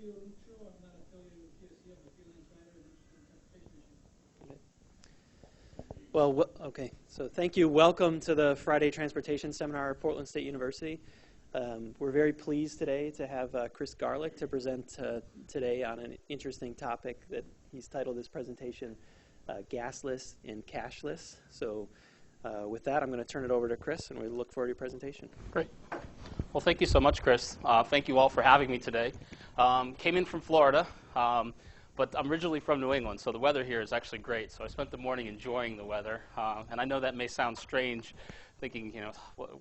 audio intro. I'm not affiliated with CSEP. I feel insider and interested in transportation issues. Well, okay. So thank you. Welcome to the Friday Transportation Seminar at Portland State University. We're very pleased today to have Chris Garlick to present today on an interesting topic that he's titled his presentation, Gasless and Cashless. So with that, I'm going to turn it over to Chris, and we look forward to your presentation. Great. Well, thank you so much, Chris. Thank you all for having me today. Came in from Florida, but I'm originally from New England, so the weather here is actually great. So I spent the morning enjoying the weather, and I know that may sound strange, thinking, you know,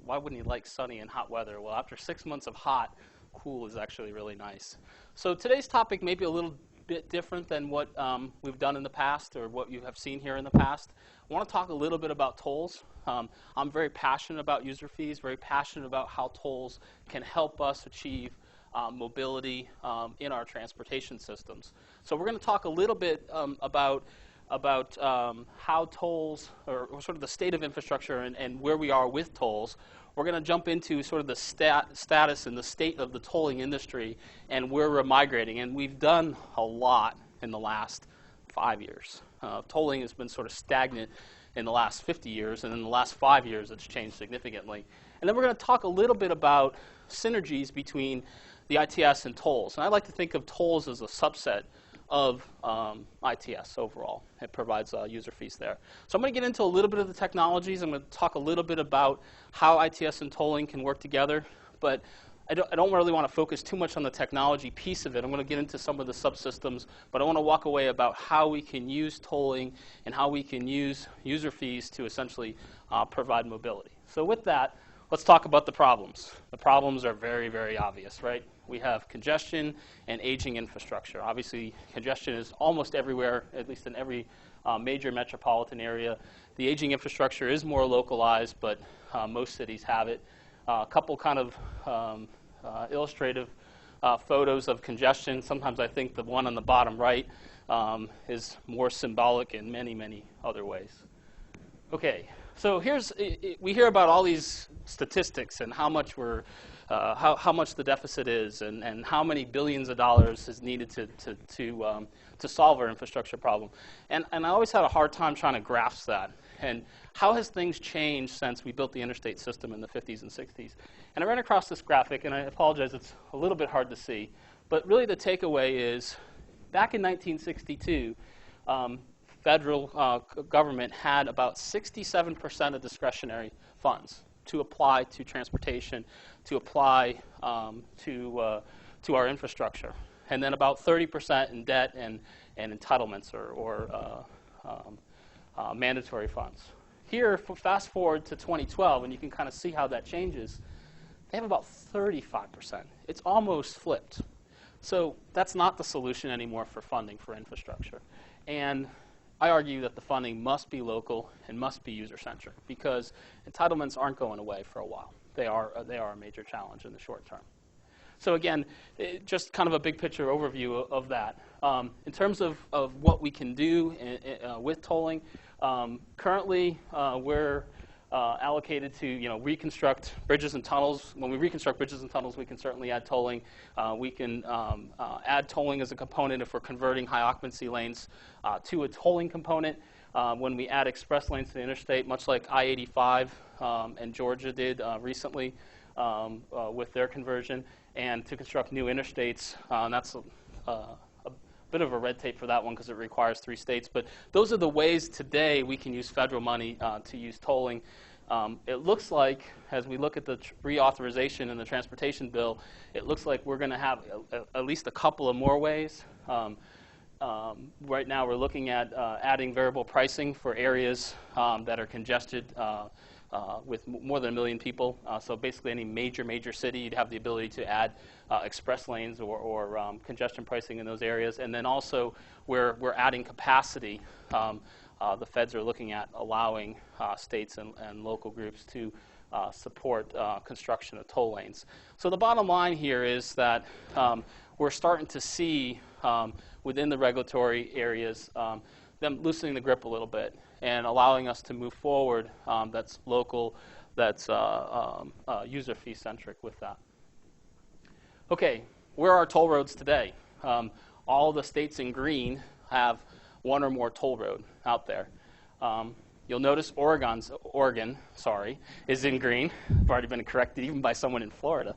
why wouldn't you like sunny and hot weather? Well, after 6 months of hot, cool is actually really nice. So today's topic may be a little bit different than what we've done in the past or what you have seen here in the past. I want to talk a little bit about tolls. I'm very passionate about user fees, very passionate about how tolls can help us achieve mobility in our transportation systems. So we're going to talk a little bit about how tolls, or sort of the state of infrastructure and where we are with tolls. We're going to jump into sort of the status and the state of the tolling industry and where we're migrating. And we've done a lot in the last 5 years. Tolling has been sort of stagnant in the last 50 years, and in the last 5 years it's changed significantly. And then we're going to talk a little bit about synergies between the ITS and tolls. And I like to think of tolls as a subset of ITS overall. It provides user fees there. So I'm going to get into a little bit of the technologies. I'm going to talk a little bit about how ITS and tolling can work together, but I don't really want to focus too much on the technology piece of it. I'm going to get into some of the subsystems, but I want to walk away about how we can use tolling and how we can use user fees to essentially provide mobility. So with that, let's talk about the problems. The problems are very, very obvious, right? We have congestion and aging infrastructure. Obviously, congestion is almost everywhere, at least in every major metropolitan area. The aging infrastructure is more localized, but most cities have it. A couple kind of illustrative photos of congestion. Sometimes I think the one on the bottom right is more symbolic in many, many other ways. Okay, so we hear about all these statistics and how much how much the deficit is and how many billions of dollars is needed to solve our infrastructure problem. And I always had a hard time trying to grasp that. And how has things changed since we built the interstate system in the 50s and 60s? And I ran across this graphic, and I apologize, it's a little bit hard to see. But really the takeaway is, back in 1962, federal government had about 67% of discretionary funds to apply to transportation, to apply to our infrastructure. And then about 30% in debt and entitlements or mandatory funds. Here, fast forward to 2012, and you can kind of see how that changes. They have about 35%. It's almost flipped. So that's not the solution anymore for funding for infrastructure. And I argue that the funding must be local and must be user-centric because entitlements aren't going away for a while. They are a major challenge in the short term. So again, just kind of a big picture overview of that. In terms of what we can do with tolling, currently we're allocated to reconstruct bridges and tunnels. When we reconstruct bridges and tunnels, we can certainly add tolling. We can add tolling as a component if we're converting high occupancy lanes to a tolling component. When we add express lanes to the interstate, much like I-85 and Georgia did recently with their conversion, and to construct new interstates, that's a bit of a red tape for that one because it requires 3 states. But those are the ways today we can use federal money to use tolling. It looks like, as we look at the reauthorization in the transportation bill, it looks like we're going to have at least a couple of more ways. Right now we're looking at adding variable pricing for areas that are congested with more than 1 million people. So basically any major city, you'd have the ability to add express lanes or congestion pricing in those areas. And then also where we're adding capacity, the feds are looking at allowing states and local groups to support construction of toll lanes. So the bottom line here is that we're starting to see within the regulatory areas them loosening the grip a little bit and allowing us to move forward that's local, that's user fee centric with that. Okay, where are toll roads today? all the states in green have one or more toll road out there. You'll notice Oregon, is in green. I've already been corrected even by someone in Florida.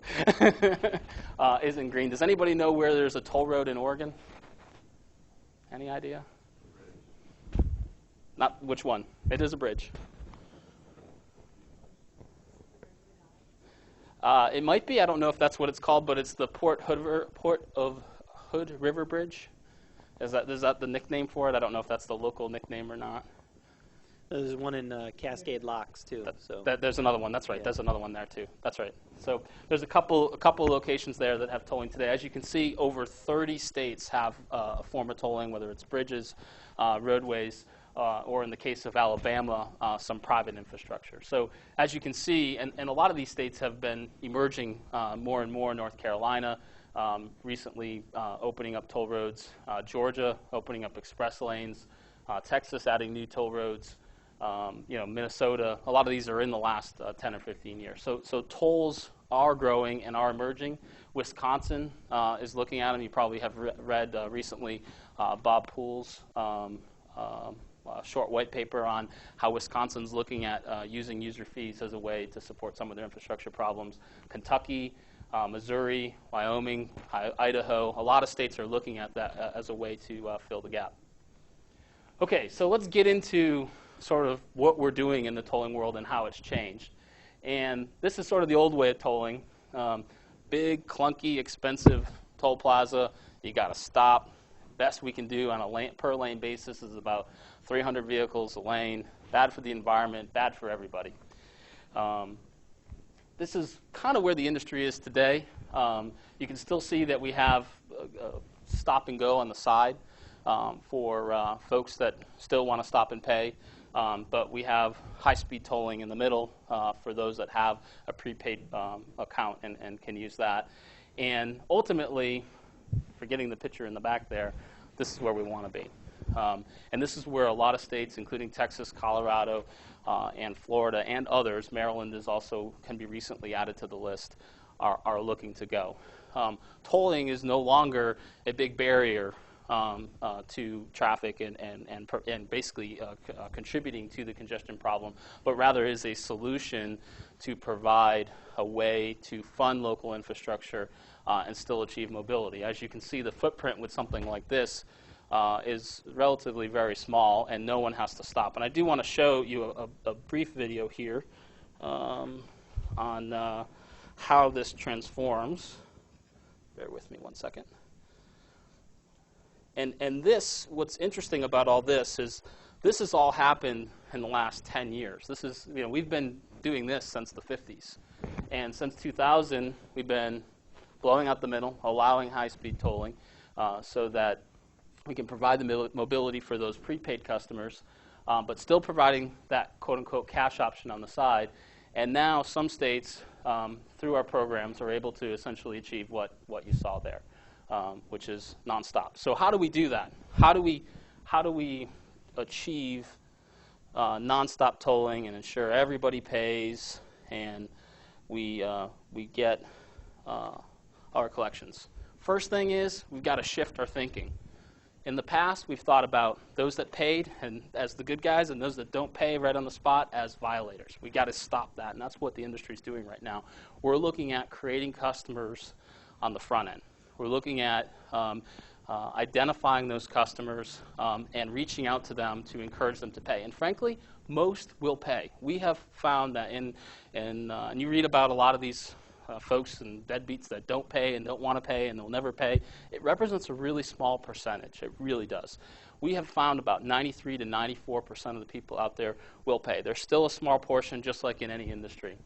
Is in green. Does anybody know where there's a toll road in Oregon? Any idea? Not which one. It is a bridge. It might be. I don't know if that's what it's called, but it's the Port of Hood River Bridge. Is that the nickname for it? I don't know if that's the local nickname or not. There's one in Cascade Locks too. There's another one. That's right. Yeah. There's another one there too. That's right. So there's a couple locations there that have tolling today. As you can see, over 30 states have a form of tolling, whether it's bridges, roadways, or in the case of Alabama, some private infrastructure. So as you can see, and a lot of these states have been emerging more and more. North Carolina recently opening up toll roads. Georgia opening up express lanes. Texas adding new toll roads. Minnesota, a lot of these are in the last 10 or 15 years. So tolls are growing and are emerging. Wisconsin is looking at them. You probably have read recently Bob Poole's short white paper on how Wisconsin's looking at using user fees as a way to support some of their infrastructure problems. Kentucky, Missouri, Wyoming, Idaho, a lot of states are looking at that as a way to fill the gap. Okay, so let's get into sort of what we're doing in the tolling world and how it's changed. And this is sort of the old way of tolling. Big, clunky, expensive toll plaza. You got to stop. Best we can do on a per lane basis is about 300 vehicles a lane. Bad for the environment, bad for everybody. This is kind of where the industry is today. You can still see that we have stop and go on the side for folks that still want to stop and pay. But we have high-speed tolling in the middle for those that have a prepaid account and can use that. And ultimately, forgetting the picture in the back there, this is where we want to be. And this is where a lot of states, including Texas, Colorado, and Florida, and others, Maryland is also can be recently added to the list, are looking to go. Tolling is no longer a big barrier to traffic and basically contributing to the congestion problem, but rather is a solution to provide a way to fund local infrastructure and still achieve mobility. As you can see, the footprint with something like this is relatively very small, and no one has to stop. And I do want to show you a brief video here on how this transforms. Bear with me one second. And this, what's interesting about all this is this has all happened in the last 10 years. This is, we've been doing this since the 50s. And since 2000, we've been blowing out the middle, allowing high-speed tolling so that we can provide the mobility for those prepaid customers, but still providing that quote-unquote cash option on the side. And now some states, through our programs, are able to essentially achieve what you saw there. Which is nonstop. So how do we do that? How do we achieve nonstop tolling and ensure everybody pays and we get our collections? First thing is we've got to shift our thinking. In the past, we've thought about those that paid and as the good guys and those that don't pay right on the spot as violators. We got to stop that, and that's what the industry is doing right now. We're looking at creating customers on the front end. We're looking at identifying those customers and reaching out to them to encourage them to pay. And frankly, most will pay. We have found that and you read about a lot of these folks and deadbeats that don't pay and don't want to pay and they'll never pay. It represents a really small percentage. It really does. We have found about 93 to 94% of the people out there will pay. There's still a small portion, just like in any industry.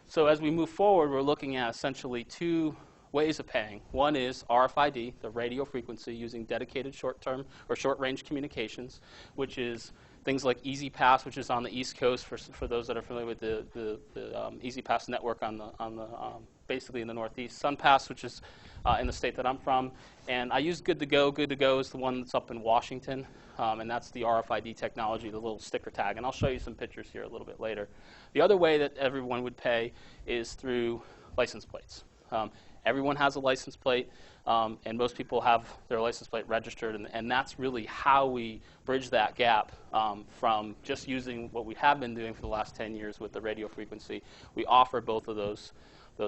So as we move forward, we're looking at essentially two ways of paying. One is RFID, the radio frequency, using dedicated short-term or short-range communications, which is things like Easy Pass, which is on the East Coast for those that are familiar with the Easy Pass network on the basically in the Northeast. SunPass, which is in the state that I'm from, and I use Good to Go. Good to Go is the one that's up in Washington, and that's the RFID technology, the little sticker tag. And I'll show you some pictures here a little bit later. The other way that everyone would pay is through license plates. Everyone has a license plate, and most people have their license plate registered, and that's really how we bridge that gap from just using what we have been doing for the last 10 years with the radio frequency. We offer both of those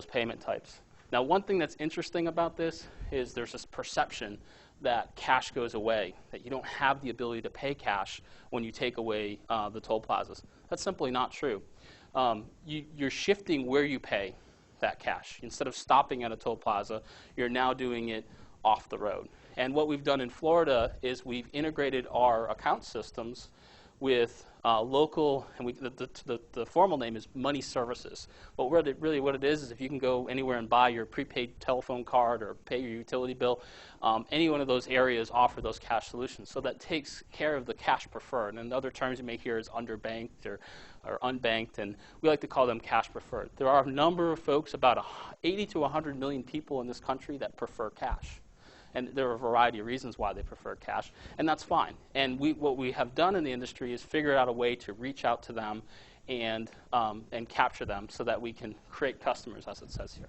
payment types. Now, one thing that's interesting about this is there's this perception that cash goes away, that you don't have the ability to pay cash when you take away the toll plazas. That's simply not true. You're shifting where you pay that cash. Instead of stopping at a toll plaza, you're now doing it off the road. And what we've done in Florida is we've integrated our account systems with local, and the formal name is Money Services. But what it is if you can go anywhere and buy your prepaid telephone card or pay your utility bill, any one of those areas offer those cash solutions. So that takes care of the cash preferred. And other terms you may hear is underbanked or unbanked, and we like to call them cash preferred. There are a number of folks, about 80 to 100 million people in this country that prefer cash. And there are a variety of reasons why they prefer cash, and that's fine. And what we have done in the industry is figure out a way to reach out to them and capture them so that we can create customers, as it says here.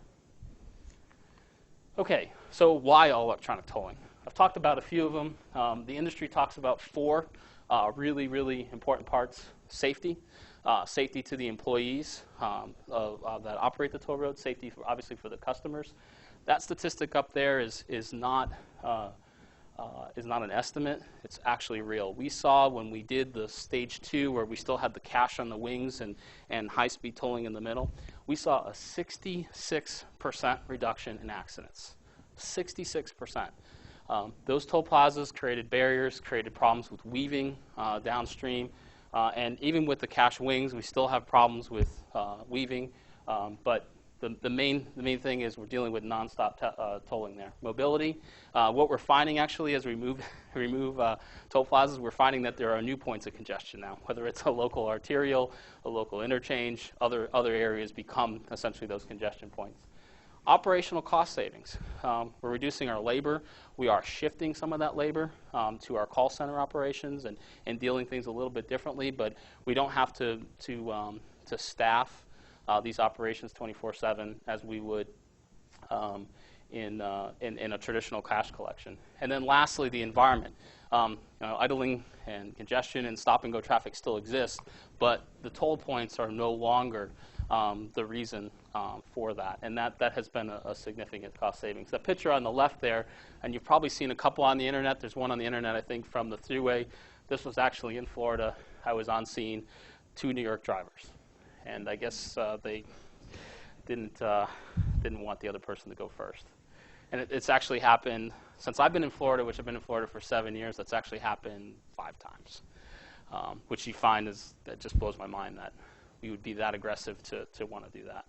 Okay, so why all electronic tolling? I've talked about a few of them. The industry talks about 4 really, really important parts. Safety. Safety to the employees that operate the toll road. Safety, obviously, for the customers. That statistic up there is not an estimate. It's actually real. We saw when we did the stage 2, where we still had the cash on the wings and high-speed tolling in the middle, we saw a 66% reduction in accidents. 66%. Those toll plazas created barriers, created problems with weaving downstream, and even with the cash wings, we still have problems with weaving, but the main thing is we're dealing with nonstop tolling there. Mobility. What we're finding actually as we remove toll plazas, we're finding that there are new points of congestion now. Whether it's a local arterial, a local interchange, other areas become essentially those congestion points. Operational cost savings. We're reducing our labor. We are shifting some of that labor to our call center operations and dealing things a little bit differently, but we don't have to staff these operations 24/7 as we would in a traditional cash collection. And then lastly, the environment. Idling and congestion and stop-and-go traffic still exists, but the toll points are no longer the reason for that, and that has been a significant cost savings. The picture on the left there, and you've probably seen a couple on the internet. There's one on the internet, I think, from the thruway. This was actually in Florida. I was on scene, 2 New York drivers. And I guess they didn't want the other person to go first. And it's actually happened, since I've been in Florida, which I've been in Florida for 7 years, that's actually happened 5 times, which you find that just blows my mind that we would be that aggressive to want to do that.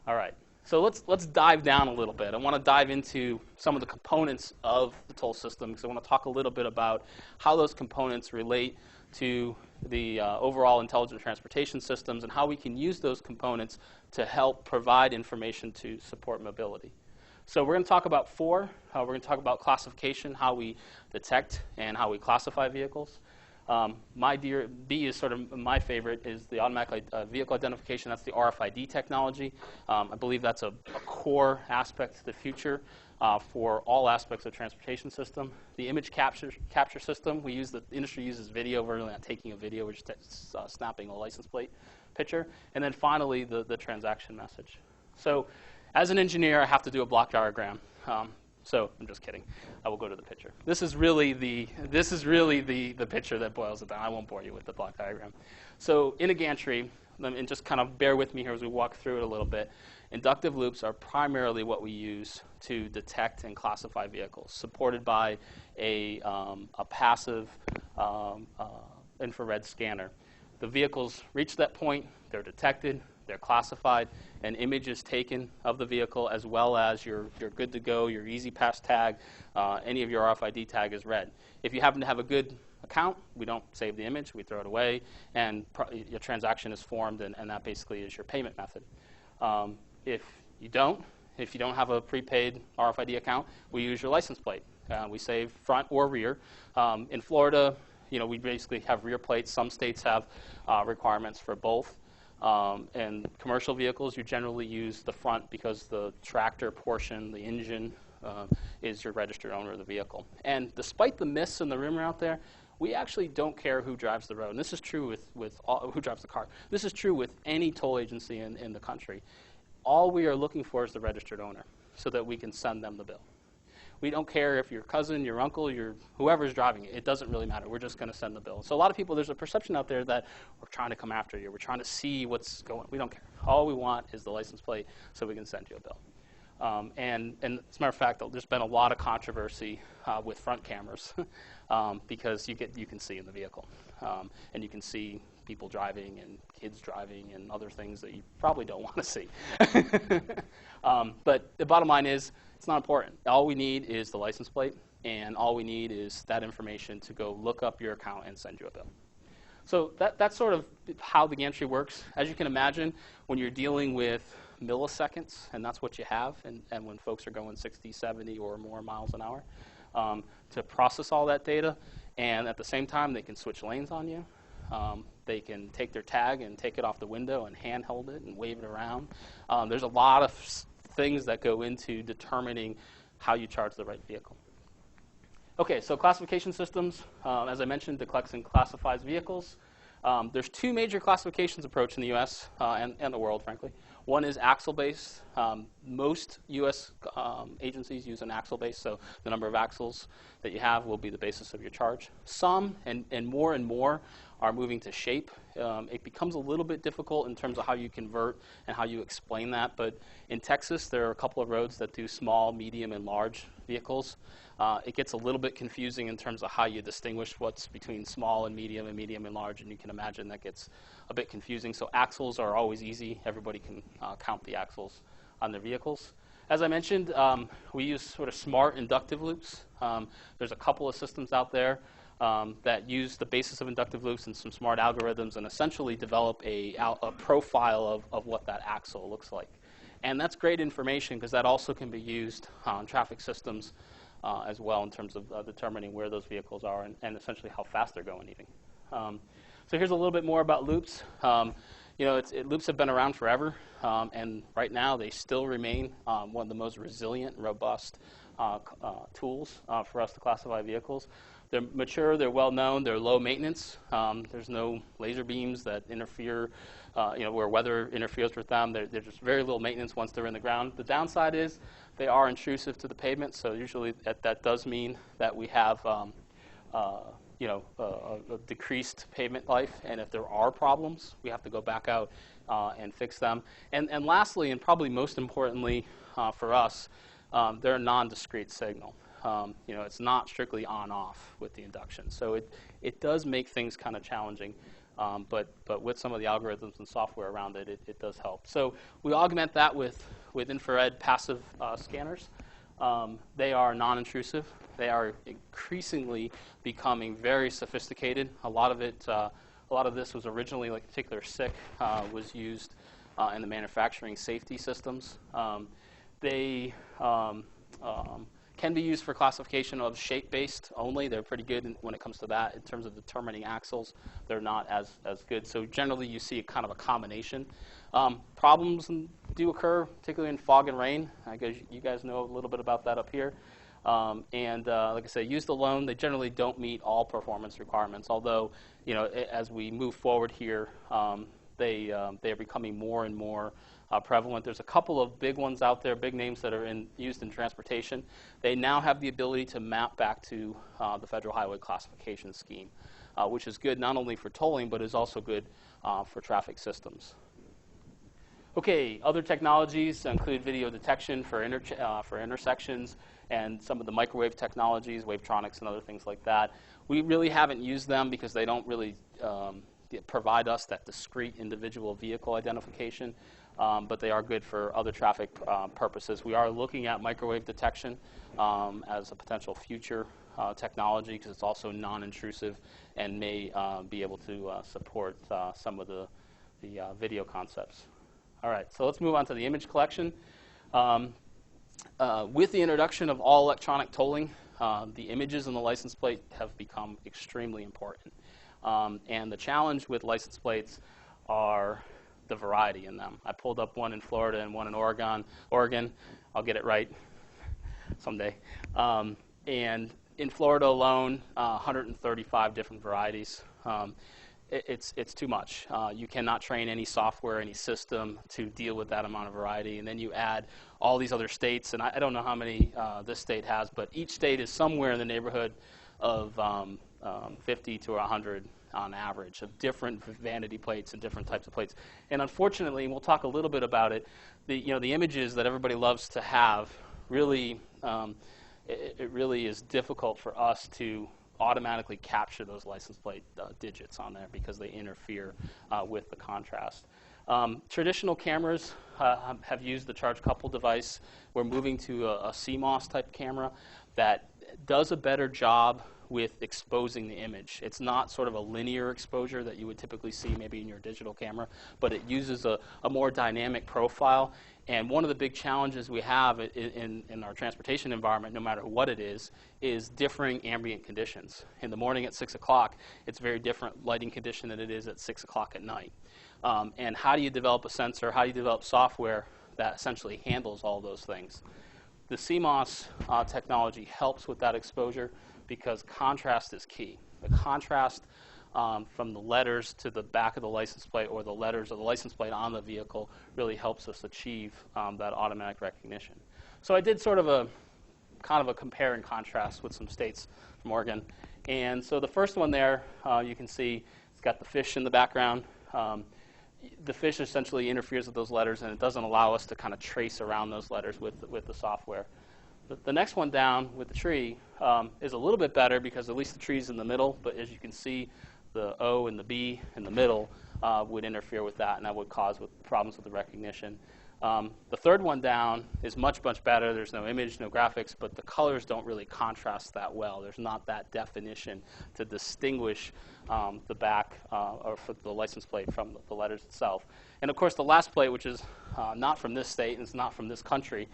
All right, so let's dive down a little bit. I want to dive into some of the components of the toll system, because I want to talk a little bit about how those components relate to the overall intelligent transportation systems and how we can use those components to help provide information to support mobility. So we're going to talk about 4. We're going to talk about classification, how we detect and how we classify vehicles. B is sort of my favorite, is the automatic vehicle identification. That's the RFID technology. I believe that's a core aspect to the future for all aspects of the transportation system. The image capture system, the industry uses video. We're really not taking a video, we're just snapping a license plate picture. And then finally, the transaction message. So as an engineer, I have to do a block diagram. So I'm just kidding. I will go to the picture. This is really the picture that boils it down. I won't bore you with the block diagram. So in a gantry, and just kind of bear with me here as we walk through it a little bit, inductive loops are primarily what we use to detect and classify vehicles, supported by a passive infrared scanner. The vehicles reach that point, they're detected, they're classified, an image is taken of the vehicle, as well as your good to go, your easy pass tag, any of your RFID tag is read. If you happen to have a good account, we don't save the image, we throw it away, and your transaction is formed, and that basically is your payment method. If you don't have a prepaid RFID account, we use your license plate. We save front or rear. In Florida, we basically have rear plates. Some states have requirements for both. And commercial vehicles, you generally use the front because the tractor portion, the engine, is your registered owner of the vehicle. And despite the myths and the rumor out there, we actually don't care who drives the road. And this is true with who drives the car. This is true with any toll agency in the country. All we are looking for is the registered owner so that we can send them the bill. We don't care if your cousin, your uncle, whoever's driving it. It doesn't really matter. We're just going to send the bill. So a lot of people, there's a perception out there that we're trying to come after you. We're trying to see what's going on. We don't care. All we want is the license plate so we can send you a bill. And as a matter of fact, there's been a lot of controversy with front cameras because you can see in the vehicle. And you can see people driving and kids driving and other things that you probably don't want to see. But the bottom line is, it's not important. All we need is the license plate, and all we need is that information to go look up your account and send you a bill. So that's sort of how the gantry works. As you can imagine, when you're dealing with milliseconds, and that's what you have, and when folks are going 60, 70, or more miles an hour, to process all that data, and at the same time, they can switch lanes on you. They can take their tag and take it off the window and handhold it and wave it around. There's a lot of things that go into determining how you charge the right vehicle. Okay, so classification systems. As I mentioned, it collects and classifies vehicles. There's two major classifications approach in the U.S. And the world, frankly. One is axle-based. Most U.S. Agencies use an axle-based, so the number of axles that you have will be the basis of your charge. Some, and more, are moving to shape. It becomes a little bit difficult in terms of how you convert and how you explain that, but in Texas, there are a couple of roads that do small, medium, and large vehicles. It gets a little bit confusing in terms of how you distinguish what's between small and medium and large, and you can imagine that gets a bit confusing. So axles are always easy. Everybody can count the axles on their vehicles. As I mentioned, we use sort of smart inductive loops. There's a couple of systems out there that use the basis of inductive loops and some smart algorithms and essentially develop a profile of what that axle looks like. And that's great information because that also can be used on traffic systems as well in terms of determining where those vehicles are and essentially how fast they're going even. So here's a little bit more about loops. Loops have been around forever, and right now they still remain one of the most resilient, robust tools for us to classify vehicles. They're mature, they're well known, they're low maintenance. There's no laser beams that interfere, where weather interferes with them. There's just very little maintenance once they're in the ground. The downside is they are intrusive to the pavement, so usually that does mean that we have a decreased pavement life, and if there are problems, we have to go back out and fix them. And lastly, and probably most importantly for us, they're a non-discrete signal. It's not strictly on-off with the induction. So it does make things kind of challenging, but with some of the algorithms and software around it, it does help. So we augment that with infrared passive scanners. They are non-intrusive. They are increasingly becoming very sophisticated. A lot of this was originally, like particular SICK, was used in the manufacturing safety systems. They can be used for classification of shape-based only. They're pretty good when it comes to that. In terms of determining axles, they're not as good. So generally, you see kind of a combination. Problems do occur, particularly in fog and rain. I guess you guys know a little bit about that up here. Like I say, used alone, they generally don't meet all performance requirements. Although, as we move forward here, they are becoming more and more prevalent. There's a couple of big ones out there, big names that are used in transportation. They now have the ability to map back to the Federal Highway Classification Scheme, which is good not only for tolling, but is also good for traffic systems. Okay, other technologies include video detection for intersections and some of the microwave technologies, wavetronics and other things like that. We really haven't used them because they don't really provide us that discrete individual vehicle identification. But they are good for other traffic purposes. We are looking at microwave detection as a potential future technology because it's also non-intrusive and may be able to support some of the video concepts. All right, so let's move on to the image collection. With the introduction of all electronic tolling, the images in the license plate have become extremely important. And the challenge with license plates are the variety in them. I pulled up one in Florida and one in Oregon. I'll get it right someday. And in Florida alone, 135 different varieties. It's too much. You cannot train any software, any system to deal with that amount of variety. And then you add all these other states, and I don't know how many this state has, but each state is somewhere in the neighborhood of 50 to 100 on average of different vanity plates and different types of plates. And unfortunately, and we'll talk a little bit about it, the images that everybody loves to have really, it really is difficult for us to automatically capture those license plate digits on there because they interfere with the contrast. Traditional cameras have used the charge couple device. We're moving to a CMOS type camera that does a better job with exposing the image. It's not sort of a linear exposure that you would typically see maybe in your digital camera, but it uses a more dynamic profile. And one of the big challenges we have in our transportation environment, no matter what it is differing ambient conditions. In the morning at 6 o'clock, it's very different lighting condition than it is at 6 o'clock at night. And how do you develop a sensor? How do you develop software that essentially handles all those things? The CMOS technology helps with that exposure because contrast is key. The contrast from the letters to the back of the license plate or the letters of the license plate on the vehicle really helps us achieve that automatic recognition. So I did sort of a kind of a compare and contrast with some states from Oregon. And so the first one there, you can see it's got the fish in the background. The fish essentially interferes with those letters, and it doesn't allow us to kind of trace around those letters with the software. The next one down with the tree is a little bit better because at least the tree's in the middle, but as you can see, the O and the B in the middle would interfere with that, and that would cause problems with the recognition. The third one down is much, much better. There's no image, no graphics, but the colors don't really contrast that well. There's not that definition to distinguish the back or for the license plate from the letters itself. And of course, the last plate, which is not from this state and it's not from this country,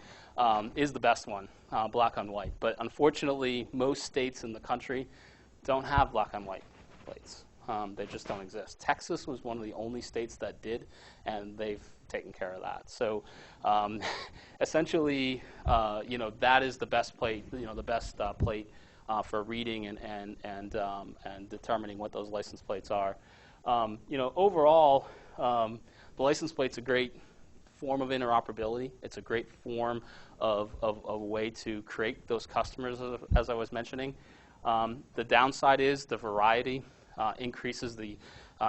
is the best one, black on white. But unfortunately, most states in the country don't have black on white plates. They just don't exist. Texas was one of the only states that did, and they've taken care of that. So essentially, that is the best plate, the best plate for reading and determining what those license plates are. Overall, the license plate's a great form of interoperability. It's a great form of a way to create those customers, as I was mentioning. The downside is the variety increases the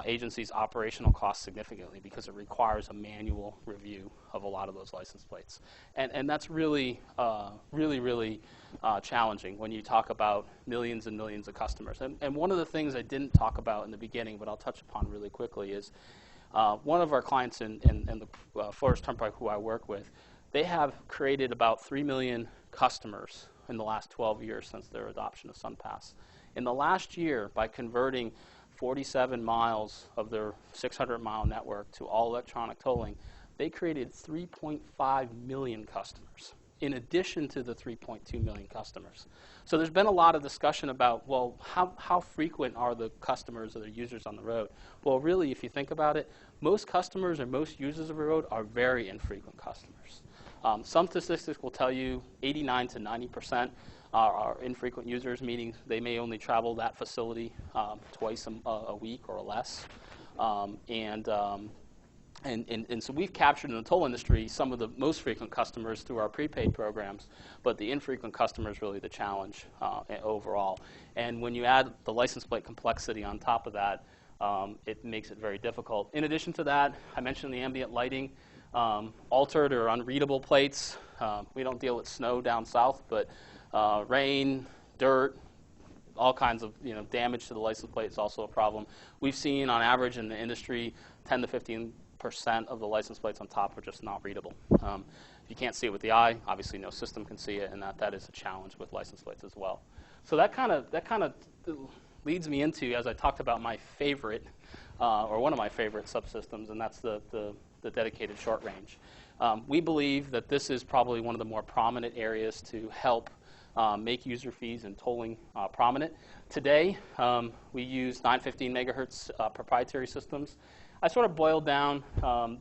agency's operational costs significantly because it requires a manual review of a lot of those license plates. And that's really, really challenging when you talk about millions and millions of customers. And one of the things I didn't talk about in the beginning, but I'll touch upon really quickly, is one of our clients in the Forest Turnpike who I work with, they have created about 3 million customers in the last 12 years since their adoption of SunPass. In the last year, by converting 47 miles of their 600-mile network to all electronic tolling, they created 3.5 million customers, in addition to the 3.2 million customers. So there's been a lot of discussion about, well, how frequent are the customers or the users on the road? Well, really, if you think about it, most customers or most users of a road are very infrequent customers. Some statistics will tell you 89 to 90% are infrequent users, meaning they may only travel that facility twice a week or less. And so we've captured in the toll industry some of the most frequent customers through our prepaid programs, but the infrequent customer is really the challenge overall. And when you add the license plate complexity on top of that, it makes it very difficult. In addition to that, I mentioned the ambient lighting, altered or unreadable plates. We don't deal with snow down south, but rain, dirt, all kinds of damage to the license plate is also a problem. We've seen on average in the industry 10 to 15% of the license plates on top are just not readable. If you can't see it with the eye, obviously no system can see it, and that is a challenge with license plates as well. So that kind of leads me into, as I talked about, my favorite or one of my favorite subsystems, and that's the dedicated short range. We believe that this is probably one of the more prominent areas to help make user fees and tolling prominent. Today, we use 915 megahertz proprietary systems. I sort of boiled down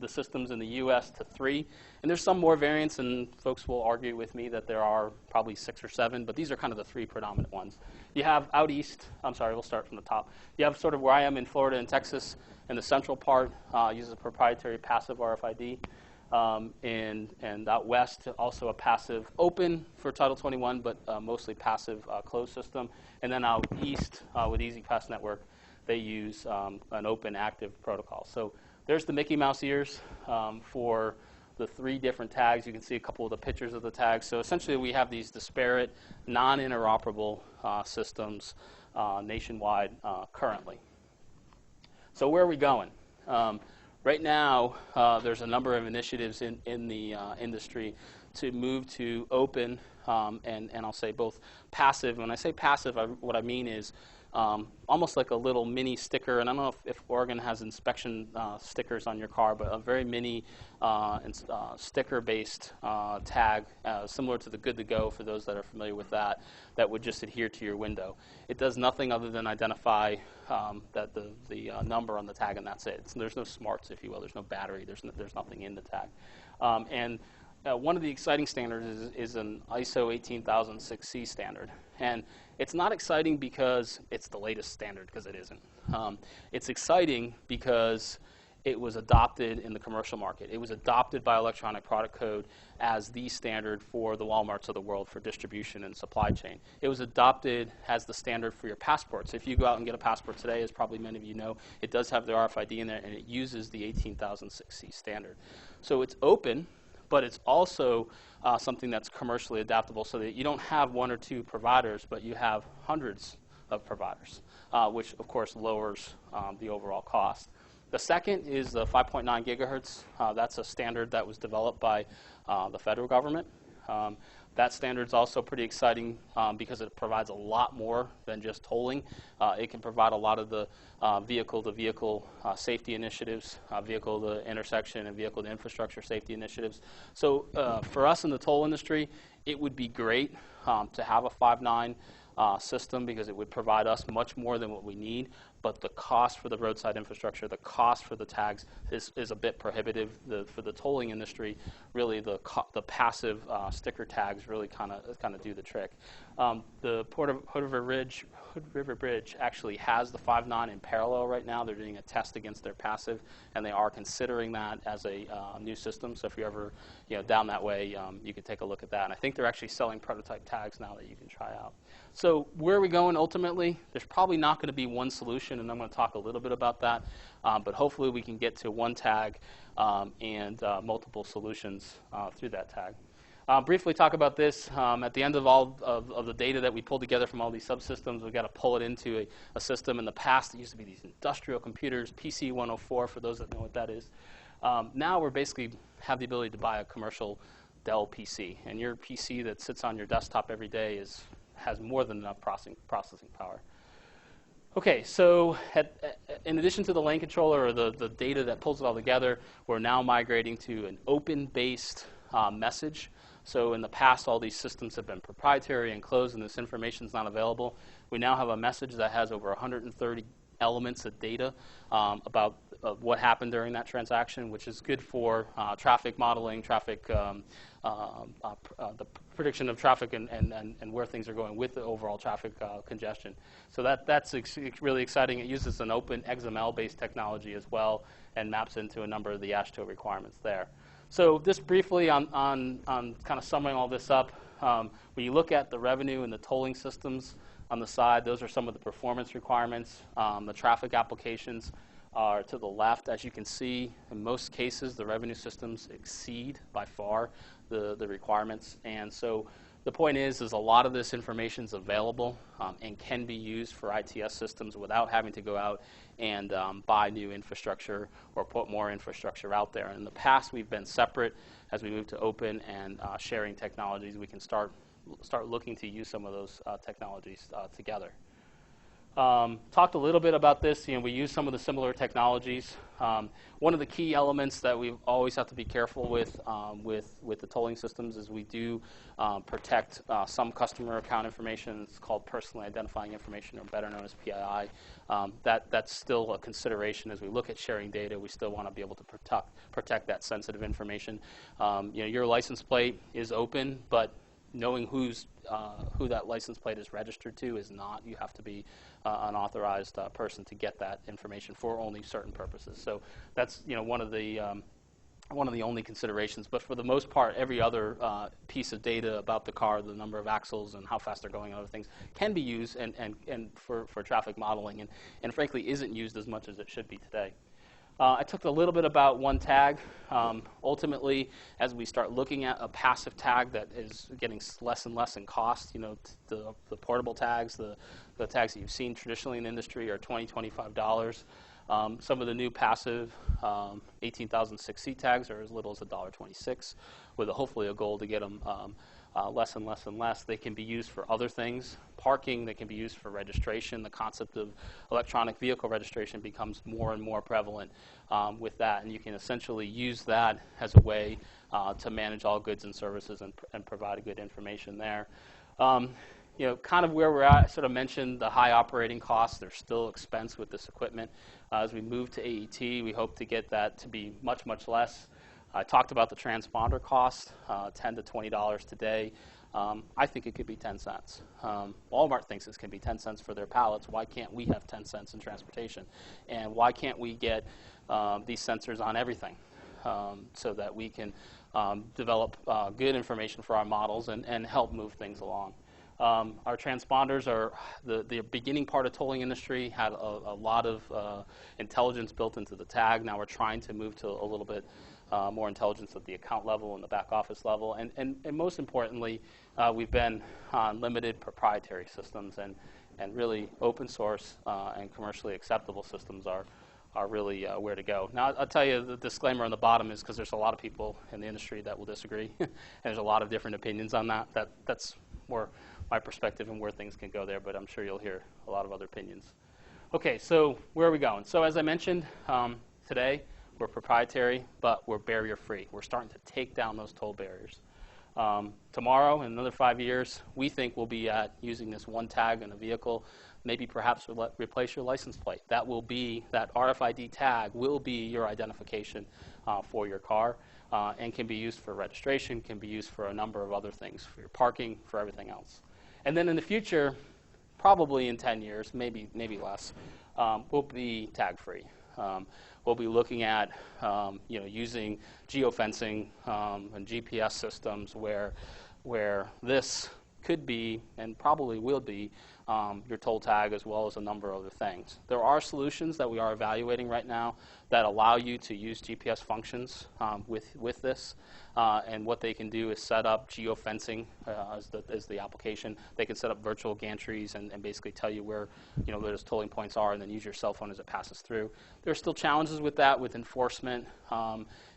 the systems in the U.S. to 3, and there's some more variants, and folks will argue with me that there are probably 6 or 7, but these are kind of the 3 predominant ones. You have out east, I'm sorry, we'll start from the top. You have sort of where I am in Florida and Texas, and the central part uses a proprietary passive RFID. And out west, also a passive open for Title 21, but mostly passive closed system. And then out east with EasyPass Network, they use an open active protocol. So there's the Mickey Mouse ears for the 3 different tags. You can see a couple of the pictures of the tags. So essentially we have these disparate, non-interoperable systems nationwide currently. So where are we going? Right now, there's a number of initiatives in the industry to move to open, and I'll say both passive. When I say passive, what I mean is almost like a little mini sticker, and I don't know if Oregon has inspection stickers on your car, but a very mini sticker-based tag, similar to the Good to Go for those that are familiar with that, that would just adhere to your window. It does nothing other than identify that the number on the tag, and that's it. So there's no smarts, if you will. There's no battery. There's nothing in the tag. One of the exciting standards is an ISO 18006C standard. And it's not exciting because it's the latest standard, because it isn't. It's exciting because it was adopted in the commercial market. It was adopted by Electronic Product Code as the standard for the Walmarts of the world for distribution and supply chain. It was adopted as the standard for your passports. If you go out and get a passport today, as probably many of you know, it does have the RFID in there, and it uses the 18006C standard. So it's open, but it's also something that's commercially adaptable, so that you don't have 1 or 2 providers, but you have hundreds of providers, which of course lowers the overall cost. The second is the 5.9 gigahertz. That's a standard that was developed by the federal government. That standard is also pretty exciting because it provides a lot more than just tolling. It can provide a lot of the vehicle-to-vehicle safety initiatives, vehicle-to-intersection and vehicle-to-infrastructure safety initiatives. So for us in the toll industry, it would be great to have a 5.9 system, because it would provide us much more than what we need, but the cost for the roadside infrastructure, the cost for the tags is a bit prohibitive. For the tolling industry, really the passive sticker tags really kind of do the trick. The Hood River Bridge actually has the 5.9 in parallel right now. They're doing a test against their passive, and they are considering that as a new system. So if you're ever down that way, you can take a look at that. And I think they're actually selling prototype tags now that you can try out. So where are we going ultimately? There's probably not going to be one solution, and I'm going to talk a little bit about that. But hopefully we can get to one tag and multiple solutions through that tag. Briefly talk about this. At the end of all of the data that we pulled together from all these subsystems, we've got to pull it into a system. In the past, it used to be these industrial computers, PC 104, for those that know what that is. Now we're basically have the ability to buy a commercial Dell PC, and your PC that sits on your desktop every day has more than enough processing power. Okay, so in addition to the lane controller or the data that pulls it all together, we're now migrating to an open-based message. So in the past, all these systems have been proprietary and closed, and this information is not available. We now have a message that has over 130 elements of data about what happened during that transaction, which is good for traffic modeling, the prediction of traffic and where things are going with the overall traffic congestion. So that's really exciting. It uses an open XML-based technology as well and maps into a number of the AASHTO requirements there. So just briefly on kind of summing all this up, when you look at the revenue and the tolling systems on the side, those are some of the performance requirements. The traffic applications are to the left. As you can see, in most cases, the revenue systems exceed by far the requirements. And so the point is a lot of this information is available and can be used for ITS systems without having to go out and buy new infrastructure or put more infrastructure out there. In the past, we've been separate. As we move to open and sharing technologies, we can start looking to use some of those technologies together. Talked a little bit about this. We use some of the similar technologies. One of the key elements that we always have to be careful with the tolling systems is we do protect some customer account information. It's called personally identifying information, or better known as PII. That's still a consideration as we look at sharing data. We still want to be able to protect that sensitive information. Your license plate is open, but knowing who that license plate is registered to is not. You have to be an authorized person to get that information for only certain purposes. So that's one of the only considerations. But for the most part, every other piece of data about the car, the number of axles and how fast they're going and other things, can be used and for traffic modeling, and frankly isn't used as much as it should be today. I talked a little bit about one tag. Ultimately, as we start looking at a passive tag that is getting less and less in cost, the portable tags, the tags that you've seen traditionally in the industry are $20, $25. Some of the new passive 18,006C tags are as little as $1.26, with hopefully a goal to get them less and less and less. They can be used for other things. Parking, they can be used for registration. The concept of electronic vehicle registration becomes more and more prevalent with that, and you can essentially use that as a way to manage all goods and services and provide a good information there. Kind of where we're at, I sort of mentioned the high operating costs. There's still expense with this equipment. As we move to AET, we hope to get that to be much, much less. I talked about the transponder cost, $10 to $20 today. I think it could be 10 cents. Walmart thinks it can be 10 cents for their pallets. Why can't we have 10 cents in transportation? And why can't we get these sensors on everything so that we can develop good information for our models and help move things along? Our transponders are the beginning part of tolling industry had a lot of intelligence built into the tag. Now we're trying to move to a little bit more intelligence at the account level and the back office level. And most importantly, we've been on limited proprietary systems, and really open source and commercially acceptable systems are really where to go. Now, I'll tell you, the disclaimer on the bottom is because there's a lot of people in the industry that will disagree. And there's a lot of different opinions on that. That's more my perspective and where things can go there, but I'm sure you'll hear a lot of other opinions. Okay, so where are we going? So as I mentioned, today we're proprietary, but we're barrier-free. We're starting to take down those toll barriers. Tomorrow, in another 5 years, we think we'll be at using this one tag in a vehicle, maybe perhaps replace your license plate. That RFID tag will be your identification for your car, and can be used for registration, can be used for a number of other things, for your parking, for everything else. And then in the future, probably in 10 years, maybe less, we'll be tag-free. We'll be looking at using geofencing and GPS systems where this could be and probably will be your toll tag, as well as a number of other things. There are solutions that we are evaluating right now that allow you to use GPS functions with this, and what they can do is set up geofencing as the application. They can set up virtual gantries and basically tell you where those tolling points are, and then use your cell phone as it passes through. There are still challenges with that, with enforcement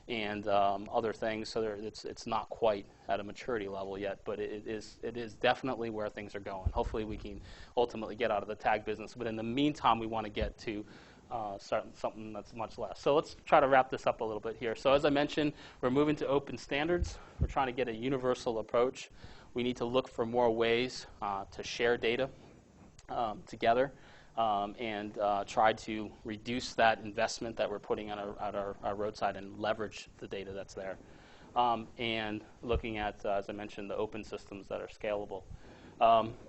and other things, so it's not quite at a maturity level yet, but it is definitely where things are going. Hopefully we can ultimately get out of the tag business, but in the meantime we want to get to something that's much less. So let's try to wrap this up a little bit here. So as I mentioned, we're moving to open standards. We're trying to get a universal approach. We need to look for more ways to share data together. And try to reduce that investment that we're putting on our roadside and leverage the data that's there. And looking at, as I mentioned, the open systems that are scalable.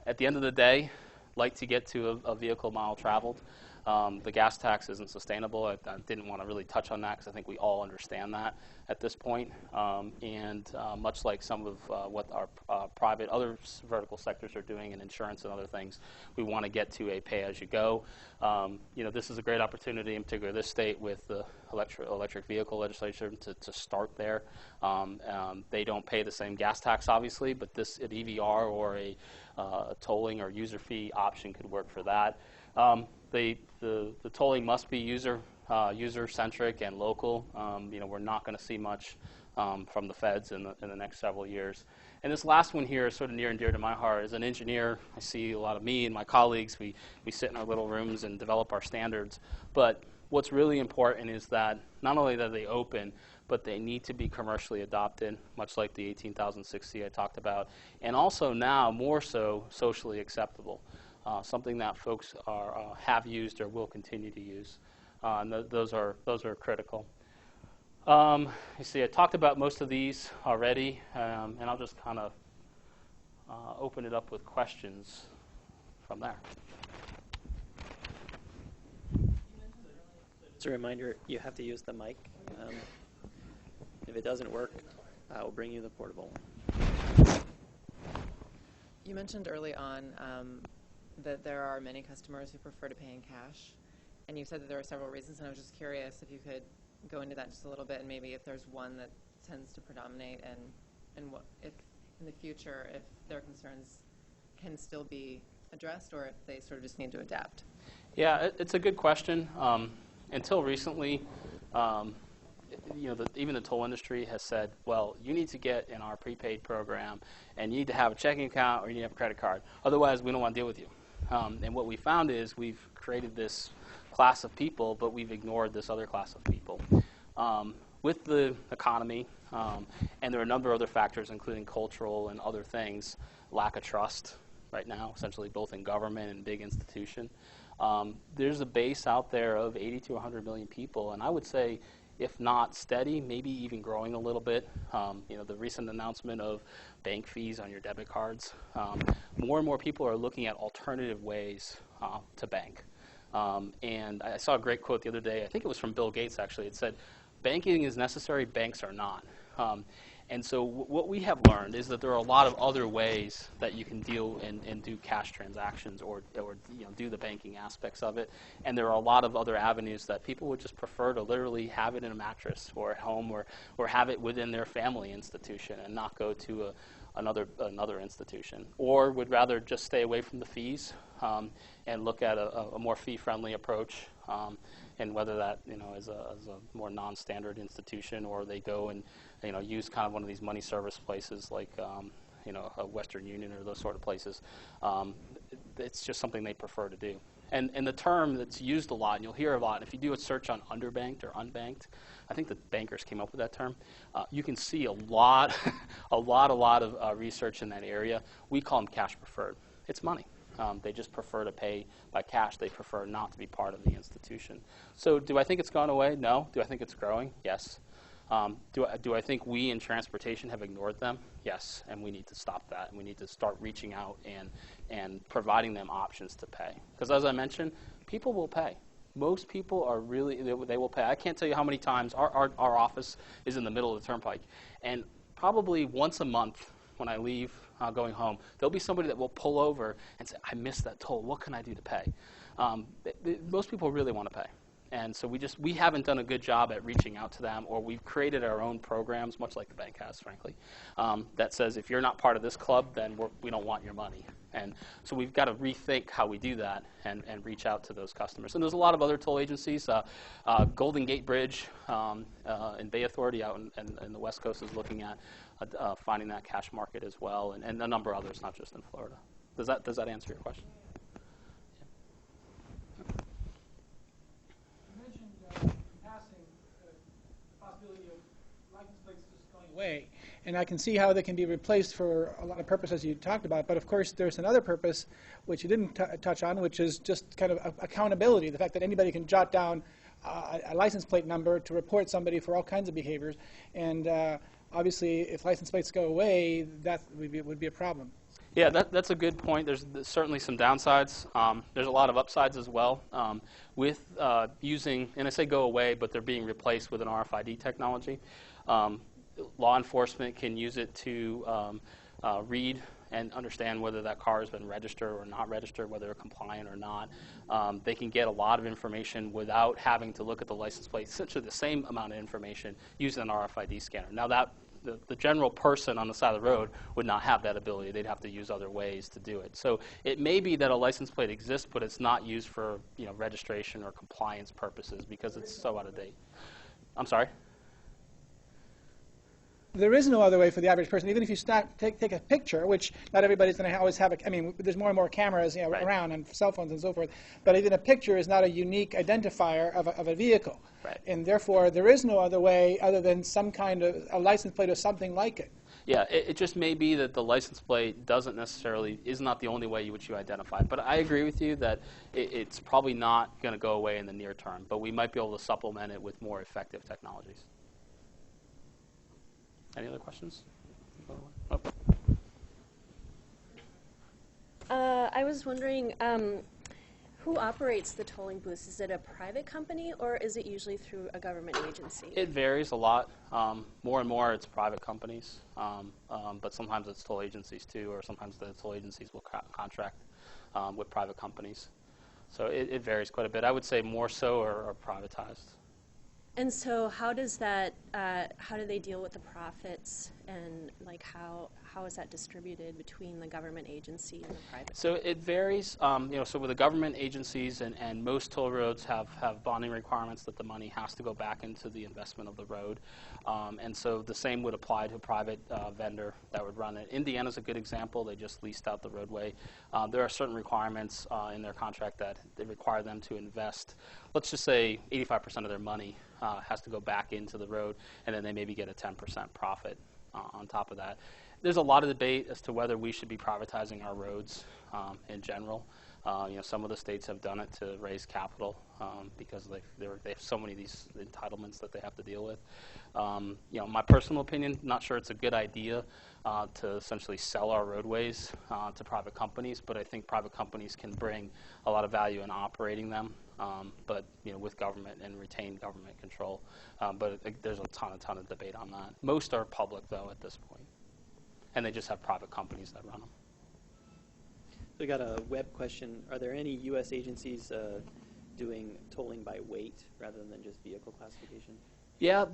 At the end of the day, like to get to a vehicle mile traveled. The gas tax isn't sustainable. I didn't want to really touch on that because I think we all understand that at this point. And much like some of what our private other vertical sectors are doing in insurance and other things, we want to get to a pay-as-you-go. This is a great opportunity, in particular this state with the electric vehicle legislation, to start there. They don't pay the same gas tax, obviously, but an EVR or a tolling or user fee option could work for that. The tolling must be user-centric and local. We're not going to see much from the feds in the next several years. And this last one here is sort of near and dear to my heart. As an engineer, I see a lot of me and my colleagues. We sit in our little rooms and develop our standards. But what's really important is that not only that they open, but they need to be commercially adopted, much like the 18,060 I talked about, and also now more so socially acceptable, something that folks have used or will continue to use. And those are critical. You see, I talked about most of these already, and I'll just kind of open it up with questions from there. Just a reminder, you have to use the mic. If it doesn't work, I will bring you the portable one. You mentioned early on that there are many customers who prefer to pay in cash, and you said that there are several reasons, and I was just curious if you could go into that just a little bit, and maybe if there's one that tends to predominate, and what if in the future if their concerns can still be addressed, or if they sort of just need to adapt. Yeah, it's a good question. Until recently, even the toll industry has said, well, you need to get in our prepaid program, and you need to have a checking account or you need to have a credit card. Otherwise, we don't want to deal with you. And what we found is we've created this class of people, but we've ignored this other class of people. With the economy, and there are a number of other factors, including cultural and other things, lack of trust right now, essentially both in government and big institution. There's a base out there of 80 to 100 million people, and I would say, if not steady, maybe even growing a little bit. The recent announcement of bank fees on your debit cards. More and more people are looking at alternative ways to bank. And I saw a great quote the other day. I think it was from Bill Gates, actually. It said, banking is necessary, banks are not. And so what we have learned is that there are a lot of other ways that you can deal and do cash transactions or do the banking aspects of it. And there are a lot of other avenues that people would just prefer to literally have it in a mattress or at home or have it within their family institution and not go to another institution, or would rather just stay away from the fees and look at a more fee-friendly approach. And whether that is a more non-standard institution, or they go and use kind of one of these money service places like a Western Union or those sort of places. It's just something they prefer to do. And the term that's used a lot, and you'll hear a lot, if you do a search on underbanked or unbanked, I think the bankers came up with that term. You can see a lot of research in that area. We call them cash preferred. It's money. They just prefer to pay by cash. They prefer not to be part of the institution. So do I think it's gone away? No. Do I think it's growing? Yes. Do I think we in transportation have ignored them? Yes, and we need to stop that, and we need to start reaching out and providing them options to pay. Because as I mentioned, people will pay. Most people are really, they will pay. I can't tell you how many times our office is in the middle of the turnpike, and probably once a month when I leave going home, there'll be somebody that will pull over and say, I missed that toll. What can I do to pay? Most people really want to pay. And so we haven't done a good job at reaching out to them, or we've created our own programs, much like the bank has, frankly, that says if you're not part of this club, then we don't want your money. And so we've got to rethink how we do that and reach out to those customers. And there's a lot of other toll agencies. Golden Gate Bridge and Bay Authority out in the West Coast is looking at finding that cash market as well, and a number of others, not just in Florida. Does that answer your question? Way. And I can see how they can be replaced for a lot of purposes you talked about, but of course there's another purpose which you didn't touch on, which is just kind of accountability, the fact that anybody can jot down a license plate number to report somebody for all kinds of behaviors, and obviously if license plates go away, that would be a problem. Yeah, that's a good point. There's certainly some downsides. There's a lot of upsides as well with using, and I say go away, but they're being replaced with an RFID technology. Law enforcement can use it to read and understand whether that car has been registered or not registered, whether they're compliant or not. They can get a lot of information without having to look at the license plate, essentially the same amount of information using an RFID scanner. Now the general person on the side of the road would not have that ability. They'd have to use other ways to do it. So it may be that a license plate exists, but it's not used for registration or compliance purposes because it's so out of date. I'm sorry? there is no other way for the average person, even if you take a picture, which not everybody's going to always have I mean, there's more and more cameras Right. around and cell phones and so forth, but even a picture is not a unique identifier of a vehicle. Right. And therefore, there is no other way other than some kind of a license plate or something like it. Yeah, it just may be that the license plate is not the only way you identify. But I agree with you that it's probably not going to go away in the near term, but we might be able to supplement it with more effective technologies. Any other questions? Oh. I was wondering, who operates the tolling booths? Is it a private company, or is it usually through a government agency? It varies a lot. More and more it's private companies, but sometimes it's toll agencies too, or sometimes the toll agencies will contract with private companies. So it varies quite a bit. I would say more so or privatized. And so how does that, how do they deal with the profits, and like how is that distributed between the government agency and the private? So it varies. So with the government agencies and most toll roads have bonding requirements that the money has to go back into the investment of the road. And so the same would apply to a private vendor that would run it. Indiana's a good example. They just leased out the roadway. There are certain requirements in their contract that they require them to invest, let's just say 85% of their money has to go back into the road, and then they maybe get a 10% profit on top of that. There's a lot of debate as to whether we should be privatizing our roads in general. Some of the states have done it to raise capital because they have so many of these entitlements that they have to deal with. My personal opinion, not sure it's a good idea to essentially sell our roadways to private companies, but I think private companies can bring a lot of value in operating them, but with government and retain government control. But there's a ton of debate on that. Most are public though at this point, and they just have private companies that run them. We got a web question. Are there any U.S. agencies doing tolling by weight rather than just vehicle classification? Yeah,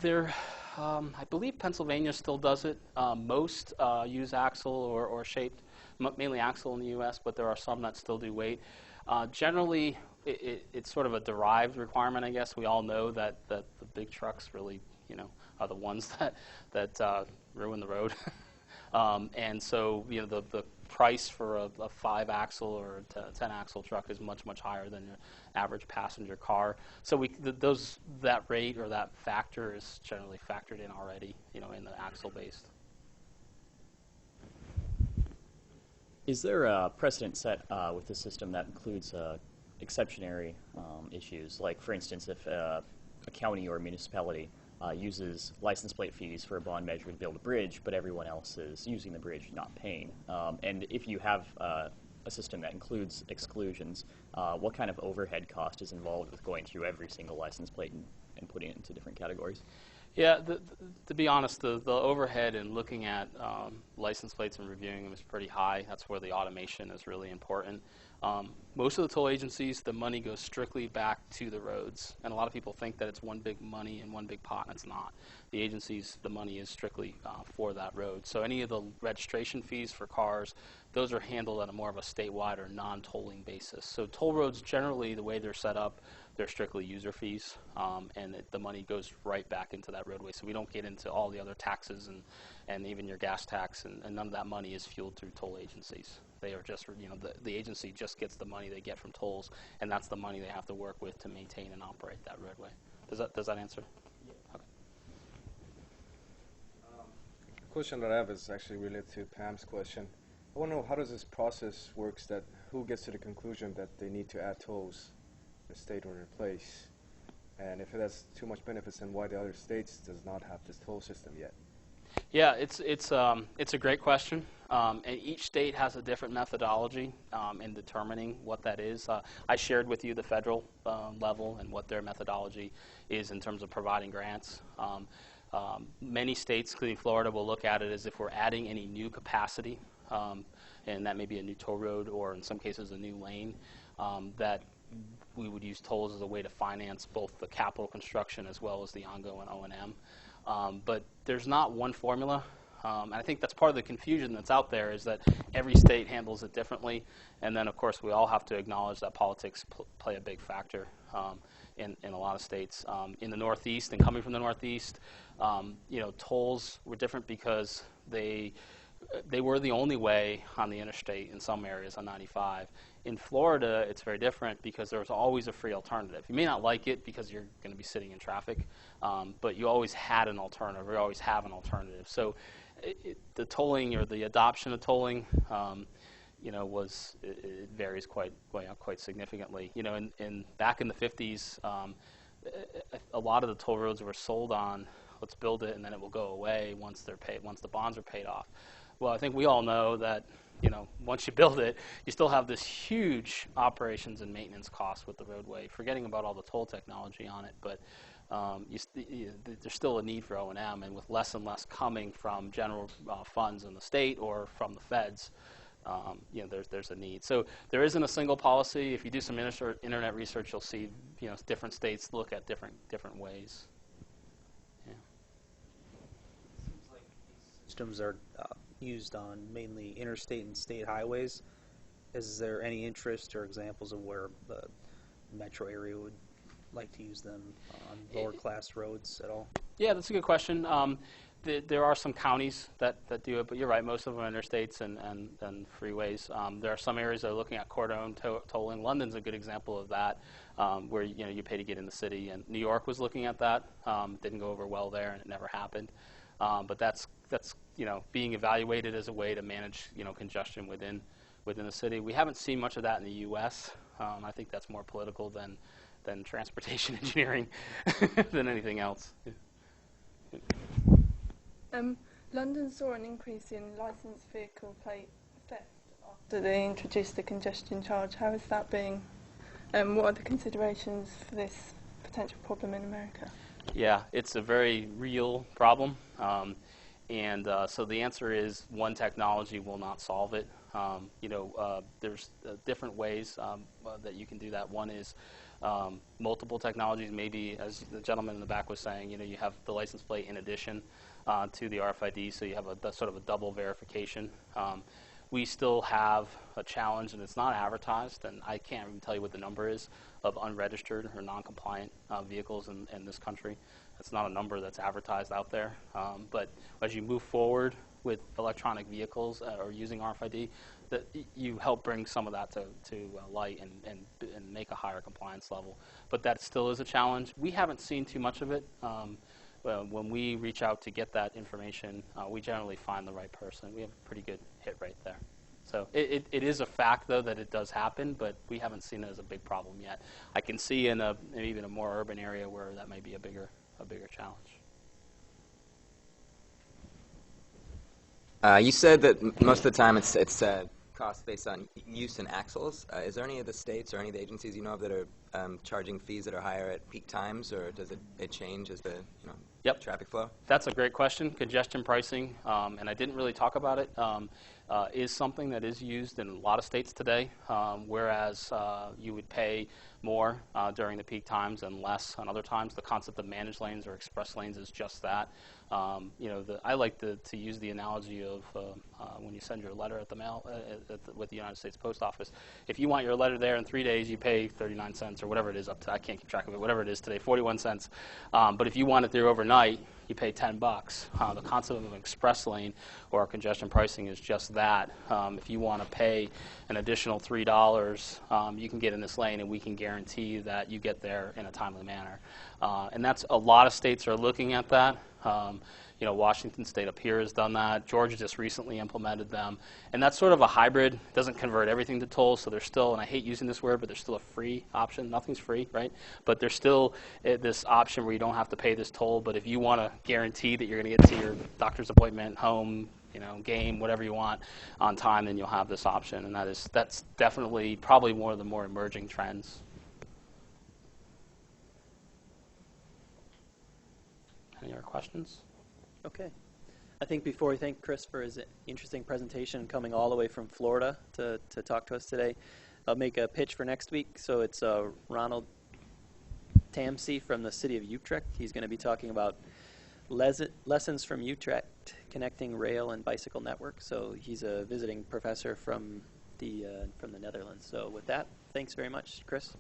I believe Pennsylvania still does it. Most use axle or shaped, mainly axle in the U.S., but there are some that still do weight. Generally, it's sort of a derived requirement, I guess. We all know that the big trucks really, are the ones that ruin the road. And so, the price for a 5-axle or a 10-axle truck is much, much higher than your average passenger car. So that rate or that factor is generally factored in already, in the axle-based. Is there a precedent set with the system that includes exceptionary issues? Like, for instance, if a county or a municipality uses license plate fees for a bond measure to build a bridge, but everyone else is using the bridge, not paying. And if you have a system that includes exclusions, what kind of overhead cost is involved with going through every single license plate and putting it into different categories? Yeah, to be honest, the overhead in looking at license plates and reviewing them is pretty high. That's where the automation is really important. Most of the toll agencies, the money goes strictly back to the roads. And a lot of people think that it's one big money in one big pot, and it's not. The agencies, the money is strictly for that road. So any of the registration fees for cars, those are handled on a more of a statewide or non-tolling basis. So toll roads, generally, the way they're set up, they're strictly user fees, and the money goes right back into that roadway. So we don't get into all the other taxes and even your gas tax, and none of that money is fueled through toll agencies. They are just, the agency just gets the money they get from tolls, and that's the money they have to work with to maintain and operate that roadway. Does that answer? Yeah. Okay. The question that I have is actually related to Pam's question. I want to know how does this process works, that who gets to the conclusion that they need to add tolls in a state or in a place? And if it has too much benefits, then why the other states does not have this toll system yet? Yeah, it's a great question, and each state has a different methodology in determining what that is. I shared with you the federal level and what their methodology is in terms of providing grants. Many states, including Florida, will look at it as if we're adding any new capacity, and that may be a new toll road or in some cases a new lane, that we would use tolls as a way to finance both the capital construction as well as the ongoing O&M. But there's not one formula. And I think that's part of the confusion that's out there, is that every state handles it differently. And then, of course, we all have to acknowledge that politics play a big factor in a lot of states. In the Northeast, and coming from the Northeast, tolls were different because they were the only way on the interstate in some areas on 95. In Florida, it's very different because there's always a free alternative. You may not like it because you're going to be sitting in traffic, but you always had an alternative, or you always have an alternative. So the tolling, or the adoption of tolling, it varies quite significantly. Back in the 50s, a lot of the toll roads were sold on, let's build it and then it will go away once they're paid, once the bonds are paid off. Well, I think we all know that, once you build it, you still have this huge operations and maintenance cost with the roadway, forgetting about all the toll technology on it. But there's still a need for O&M, and with less and less coming from general funds in the state or from the feds, there's a need. So there isn't a single policy. If you do some internet research, you'll see different states look at different ways. Yeah. Seems like these systems are used on mainly interstate and state highways. Is there any interest or examples of where the metro area would like to use them on lower class roads at all? Yeah, that's a good question. There are some counties that do it, but you're right, most of them are interstates and freeways. There are some areas that are looking at court-owned tolling. London's a good example of that, where you pay to get in the city, and New York was looking at that. Didn't go over well there, and it never happened. But that's being evaluated as a way to manage congestion within the city. We haven't seen much of that in the U.S. I think that's more political than transportation engineering than anything else. London saw an increase in licensed vehicle plate theft after they introduced the congestion charge. How is that being? What are the considerations for this potential problem in America? Yeah, it's a very real problem. So the answer is one technology will not solve it. There's different ways that you can do that. One is multiple technologies. Maybe, as the gentleman in the back was saying, you have the license plate in addition to the RFID, so you have sort of a double verification. We still have a challenge, and it's not advertised, and I can't even tell you what the number is, of unregistered or non-compliant vehicles in this country. It's not a number that's advertised out there. But as you move forward with electronic vehicles or using RFID, that you help bring some of that to light and make a higher compliance level. But that still is a challenge. We haven't seen too much of it. When we reach out to get that information, we generally find the right person. We have a pretty good hit rate there. So it is a fact, though, that it does happen, but we haven't seen it as a big problem yet. I can see in even a more urban area where that may be a bigger challenge. You said that most of the time it's cost based on use and axles. Is there any of the states or any of the agencies that are charging fees that are higher at peak times, or does it change as the traffic flow? That's a great question. Congestion pricing, and I didn't really talk about it, is something that is used in a lot of states today, whereas you would pay more during the peak times and less on other times. The concept of managed lanes or express lanes is just that. I like to use the analogy of when you send your letter at the mail with the United States Post Office. If you want your letter there in 3 days, you pay 39 cents or whatever it is, up to, I can't keep track of it, whatever it is today, 41 cents. But if you want it there overnight, you pay $10. The concept of an express lane or congestion pricing is just that. If you want to pay an additional $3, you can get in this lane, and we can guarantee you that you get there in a timely manner. And that's a lot of states are looking at that. Washington State up here has done that. Georgia just recently implemented them. And that's sort of a hybrid. It doesn't convert everything to tolls, so there's still, and I hate using this word, but there's still a free option. Nothing's free, right? But there's still this option where you don't have to pay this toll, but if you want to guarantee that you're going to get to your doctor's appointment, home, game, whatever you want on time, then you'll have this option. And that's definitely probably one of the more emerging trends. Any other questions? Okay. I think before we thank Chris for his interesting presentation coming all the way from Florida to talk to us today, I'll make a pitch for next week. So it's Ronald Tamsey from the city of Utrecht. He's going to be talking about Lessons from Utrecht, Connecting Rail and Bicycle Network. So he's a visiting professor from the Netherlands. So with that, thanks very much, Chris.